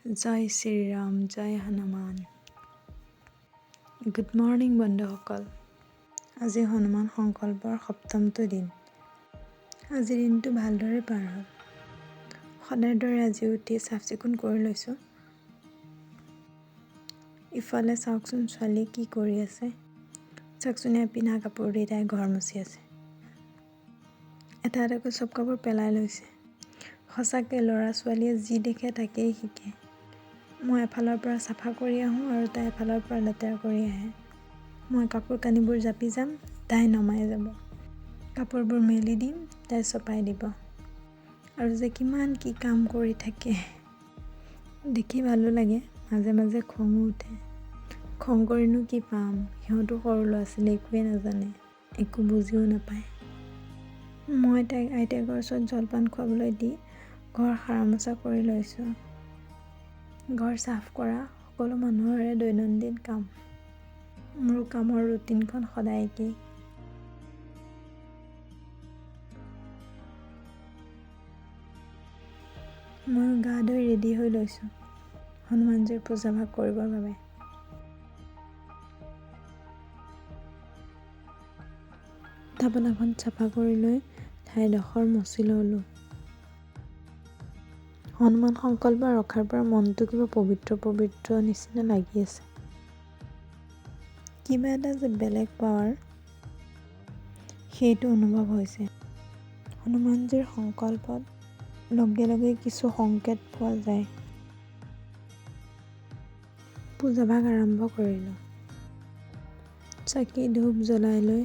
জয় শ্ৰীৰাম, জয় Hanuman. Good morning বন্ধুসকল। আজি হনুমান সংকল্পৰ সপ্তমটো দিন। আজিৰ দিনটো ভালদৰে পাৰ হ'ল। সদায়ৰ দৰে আজি উঠি চাফ চিকুণ কৰি লৈছোঁ। ইফালে চাওকচোন ছোৱালী কি কৰি আছে। চাওকচোন পিন্ধা কাপোৰ দি তাই ঘৰ মচি আছে। এটা এটাকৈ চব কাপোৰ পেলাই লৈছে। সঁচাকৈ ল'ৰা ছোৱালীয়ে যি দেখে তাকেই শিকে। মই এফালৰ পৰা চাফা কৰি আহোঁ আৰু তাই এফালৰ পৰা লেতেৰা কৰি আহে। মই কাপোৰ কানিবোৰ জাপি যাম, তাই নমাই যাব। কাপোৰবোৰ মেলি দিম, তাই চপাই দিব। আৰু যে কিমান কি কাম কৰি থাকে। দেখি ভালো লাগে, মাজে মাজে খঙো উঠে। খং কৰিনো কি পাম, সিহঁতো সৰু ল'ৰা ছোৱালী একোৱেই নাজানে, একো বুজিও নাপায়। মই তাইক আইতাকৰ ওচৰত জলপান খুৱাবলৈ দি ঘৰ সাৰা মোচা কৰি লৈছোঁ। ঘৰ চাফ কৰা সকলো মানুহৰে দৈনন্দিন কাম। মোৰ কামৰ ৰুটিনখন সদায় একেই। ময়ো গা ধুই ৰেডি হৈ লৈছোঁ হনুমানজীৰ পূজাভাগ কৰিবৰ বাবে। ঢাপনাখন চাফা কৰি লৈ ঠাইডোখৰ মচি ল'লোঁ। হনুমান সংকল্প ৰখাৰ পৰা মনটো কিবা পবিত্ৰ পবিত্ৰ নিচিনা লাগি আছে। কিবা এটা যে বেলেগ পাৱাৰ, সেইটো অনুভৱ হৈছে। হনুমানজীৰ সংকল্পত লগে লগে কিছু সংকেত পোৱা যায়। পূজাভাগ আৰম্ভ কৰিলোঁ। চাকি ধূপ জ্বলাই লৈ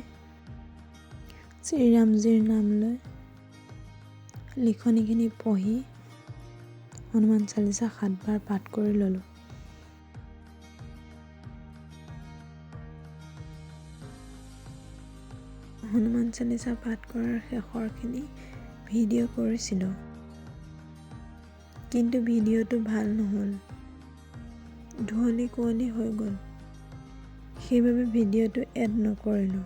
শ্ৰীৰামজীৰ নাম লৈ লিখনিখিনি পঢ়ি হনুমান চালিচা 7 বাৰ পাঠ কৰি ল'লোঁ। হনুমান চালিচা পাঠ কৰাৰ শেষৰখিনি ভিডিঅ' কৰিছিলোঁ, কিন্তু ভিডিঅ'টো ভাল নহ'ল, ধুৱলি কুঁৱলী হৈ গ'ল। সেইবাবে ভিডিঅ'টো এড নকৰিলোঁ।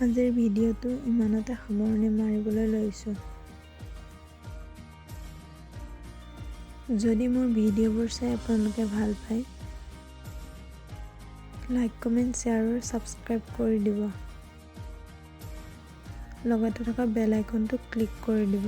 আজিৰ ভিডিঅ'টো ইমানতে সামৰণি মাৰিবলৈ লৈছোঁ। যদি মোৰ ভিডিঅ'বোৰ চাই আপোনালোকে ভাল পায়, লাইক কমেণ্ট শ্বেয়াৰ আৰু ছাবস্ক্ৰাইব কৰি দিব। লগতে থকা বেল আইকনটো ক্লিক কৰি দিব।